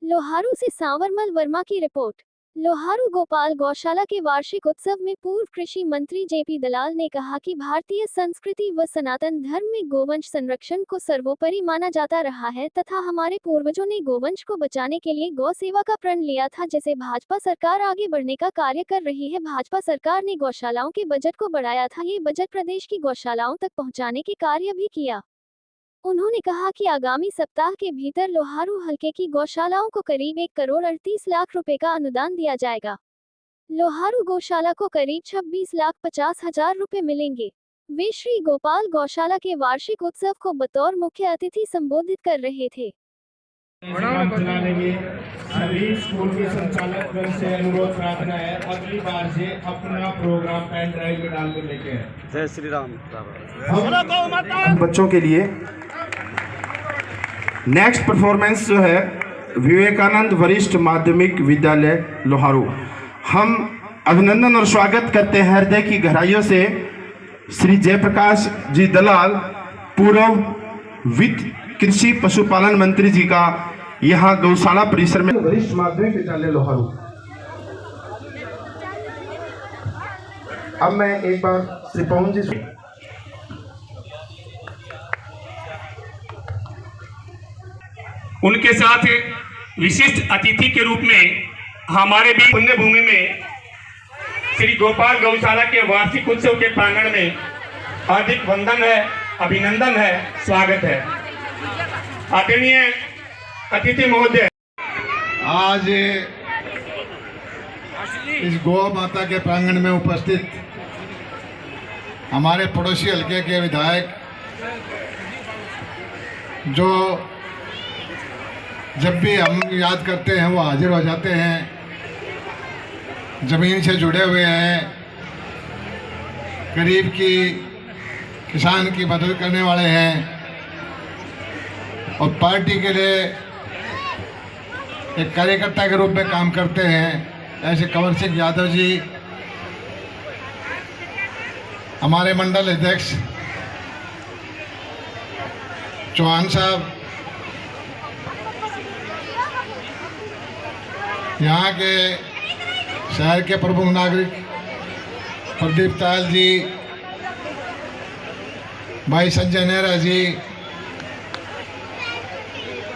लोहारू से सांवरमल वर्मा की रिपोर्ट। लोहारू गोपाल गौशाला के वार्षिक उत्सव में पूर्व कृषि मंत्री जेपी दलाल ने कहा कि भारतीय संस्कृति व सनातन धर्म में गोवंश संरक्षण को सर्वोपरि माना जाता रहा है तथा हमारे पूर्वजों ने गोवंश को बचाने के लिए गौ सेवा का प्रण लिया था, जिसे भाजपा सरकार आगे बढ़ने का कार्य कर रही है। भाजपा सरकार ने गौशालाओं के बजट को बढ़ाया था, ये बजट प्रदेश की गौशालाओं तक पहुँचाने के कार्य भी किया। उन्होंने कहा कि आगामी सप्ताह के भीतर लोहारू हलके की गौशालाओं को करीब 1,38,00,000 रुपए का अनुदान दिया जाएगा। लोहारू गौशाला को करीब 26,50,000 रुपए मिलेंगे। वे श्री गोपाल गौशाला के वार्षिक उत्सव को बतौर मुख्य अतिथि संबोधित कर रहे थे। सभी स्कूल के संचालक वर्ग से अनुरोध प्रार्थना है, अगली बार से अपना प्रोग्राम पेन ड्राइव में डाल कर लेके आए। जय श्री राम। हम बच्चों के लिए नेक्स्ट परफॉर्मेंस जो है विवेकानंद वरिष्ठ माध्यमिक विद्यालय लोहारू। हम अभिनंदन और स्वागत करते हैं हृदय की गहराइयों से श्री जयप्रकाश जी दलाल, पूर्व वित्त कृषि पशुपालन मंत्री जी का यहाँ गौशाला परिसर में वरिष्ठ माध्यमिक विद्यालय लोहारू। अब मैं एक बार श्री पवन जी उनके साथ विशिष्ट अतिथि के रूप में हमारे भी पुण्य भूमि में श्री गोपाल गौशाला के वार्षिक उत्सव के प्रांगण में हार्दिक वंदन है, अभिनंदन है, स्वागत है। आदरणीय अतिथि महोदय, आज इस गौ माता के प्रांगण में उपस्थित हमारे पड़ोसी हलके के विधायक, जो जब भी हम याद करते हैं वो हाजिर हो जाते हैं, ज़मीन से जुड़े हुए हैं, गरीब की किसान की मदद करने वाले हैं और पार्टी के लिए एक कार्यकर्ता के रूप में काम करते हैं। ऐसे कंवर सिंह यादव जी, हमारे मंडल अध्यक्ष चौहान साहब, यहाँ के शहर के प्रमुख नागरिक प्रदीप तायल जी, भाई संजय नेहरा जी,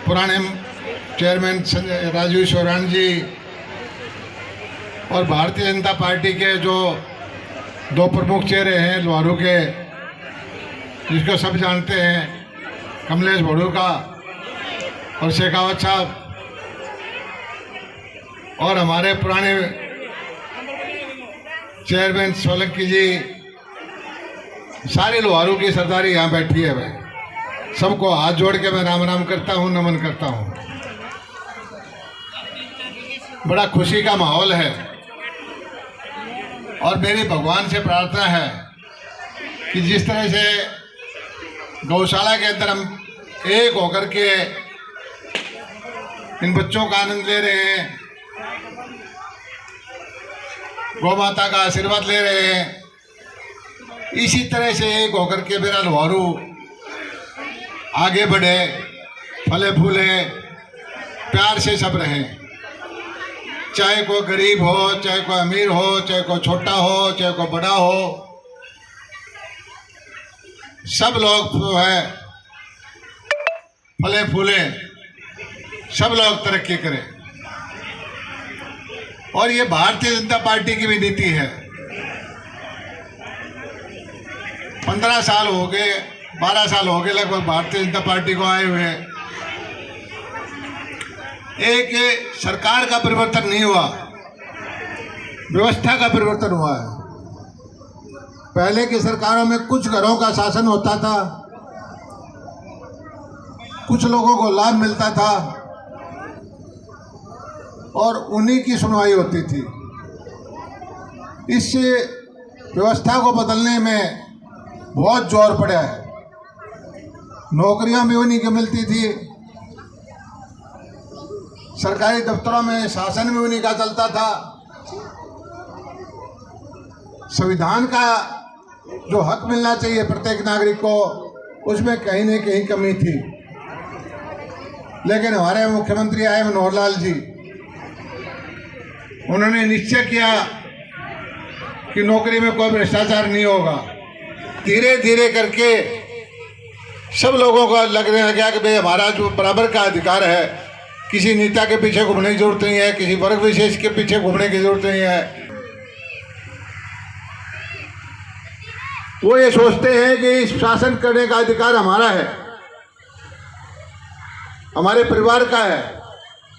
पुराने चेयरमैन संजय राजू शोरान जी और भारतीय जनता पार्टी के जो दो प्रमुख चेहरे हैं लोहारू के, जिसको सब जानते हैं, कमलेश भड़ूका और शेखावत साहब, और हमारे पुराने चेयरमैन सोलंकी जी, सारे लोहारू की सरदारी यहाँ बैठी है। भाई सबको हाथ जोड़ के मैं राम राम करता हूँ, नमन करता हूँ। बड़ा खुशी का माहौल है और मेरी भगवान से प्रार्थना है कि जिस तरह से गौशाला के अंदर हम एक होकर के इन बच्चों का आनंद ले रहे हैं, गौ माता का आशीर्वाद ले रहे हैं, इसी तरह से एक होकर के मेरा लोहारू आगे बढ़े, फले फूले, प्यार से सब रहें। चाहे कोई गरीब हो, चाहे कोई अमीर हो, चाहे कोई छोटा हो, चाहे कोई बड़ा हो, सब लोग जो है फले फूले, सब लोग तरक्की करें। और ये भारतीय जनता पार्टी की भी नीति है। 15 साल हो गए, 12 साल हो गए लगभग भारतीय जनता पार्टी को आए हुए। एक सरकार का परिवर्तन नहीं हुआ, व्यवस्था का परिवर्तन हुआ है। पहले की सरकारों में कुछ घरों का शासन होता था, कुछ लोगों को लाभ मिलता था और उन्हीं की सुनवाई होती थी। इस व्यवस्था को बदलने में बहुत जोर पड़ा है। नौकरियां भी उन्हीं को मिलती थी, सरकारी दफ्तरों में शासन भी उन्हीं का चलता था। संविधान का जो हक मिलना चाहिए प्रत्येक नागरिक को, उसमें कहीं न कहीं कमी थी। लेकिन हमारे मुख्यमंत्री आए मनोहर लाल जी, उन्होंने निश्चय किया कि नौकरी में कोई भ्रष्टाचार नहीं होगा। धीरे धीरे करके सब लोगों को लगने लगा कि भाई हमारा जो बराबर का अधिकार है, किसी नेता के पीछे घूमने की जरूरत नहीं है, किसी वर्ग विशेष के पीछे घूमने की जरूरत नहीं है। वो ये सोचते हैं कि शासन करने का अधिकार हमारा है, हमारे परिवार का है,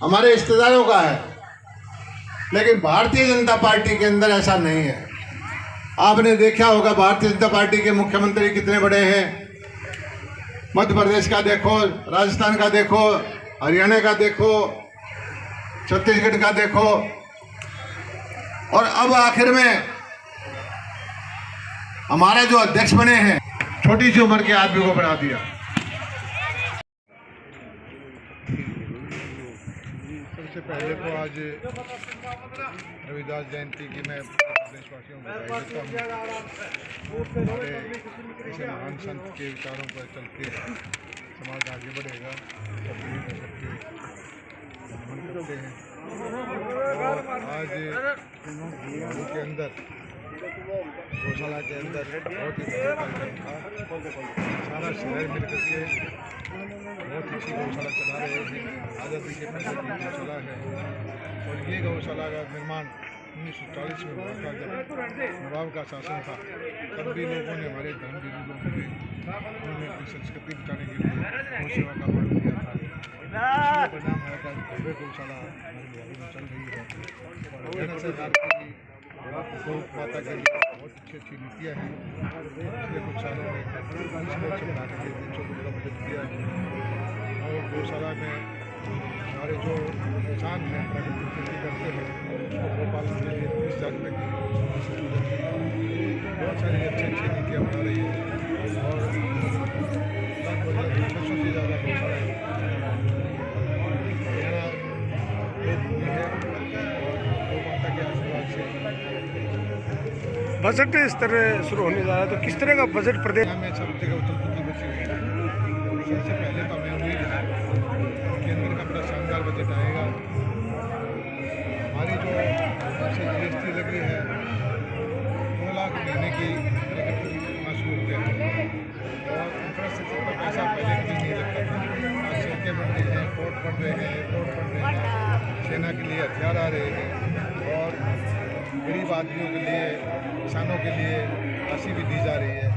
हमारे रिश्तेदारों का है। लेकिन भारतीय जनता पार्टी के अंदर ऐसा नहीं है। आपने देखा होगा भारतीय जनता पार्टी के मुख्यमंत्री कितने बड़े हैं। मध्य प्रदेश का देखो, राजस्थान का देखो, हरियाणा का देखो, छत्तीसगढ़ का देखो, और अब आखिर में हमारा जो अध्यक्ष बने हैं, छोटी सी उम्र के आदमी को बढ़ा दिया। सबसे पहले तो आज रविदास जयंती की मैं देशवासियों को बधाई देता हूँ। हमारे ऐसे महान संत के विचारों पर चल के समाज आगे बढ़ेगा, सबके मन करते हैं। और आज गाँव के अंदर, गौशाला के अंदर बहुत ही सारा शहर मिल करके बहुत अच्छी गौशाला चला रहे हैं। आज़ादी के पहले की गौशाला है और ये गौशाला का निर्माण 1940 में हुआ था, जब नवाब का शासन था। तब भी लोगों ने, हमारे धर्मवीर लोगों ने, उन्होंने अपनी संस्कृति बचाने के लिए गौ सेवा का पालन किया था। इसलिए परिणाम है कि भव्य गौशाला हमारे बिहार में चल रही है। और हरियाणा सरकार की गौ माता के लिए बहुत अच्छी अच्छी नीतियाँ हैं। पिछले कुछ सालों में बनाने के लिए 300 करोड़ का बजट दिया है। और गौशाला में हमारे जो किसान हैं, प्राकृतिक खेती करते हैं, उसको गौपालन के लिए 30,000 रुपये की बहुत सारी अच्छी अच्छी नीतियाँ बना रही है। और लगभग 600 से ज़्यादा गौशाला हरियाणा देवभूमि है और गौ माता के आशीर्वाद से। बजट इस तरह शुरू होने जा रहा है, तो किस तरह का बजट प्रदेश में सब जगह उथल पुथल बची हुई है। सबसे पहले तो हमें उम्मीद है केंद्र का बड़ा शानदार बजट आएगा। हमारी जो से GST लगी है 2 लाख महीने की शुरू हो गया है। और इंफ्रास्ट्रक्चर पर पैसा पहले कभी नहीं लगता था। आज सड़कें बन रही हैं, पोर्ट बन रहे हैं, एयरपोर्ट बन रहे हैं, सेना के लिए हथियार आ रहे हैं और गरीब आदमियों के लिए, किसानों के लिए राशि भी दी जा रही है।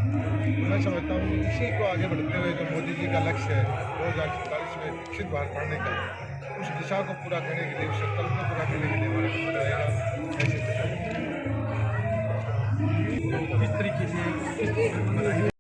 मैं समझता हूँ इसी को आगे बढ़ते हुए जो मोदी जी का लक्ष्य है 2047 में विकसित भारत बनाने का, उस दिशा को पूरा करने के लिए, उस संकल्प को पूरा करने के लिए हमारा मंत्र रहेगा। ऐसे किस तरीके से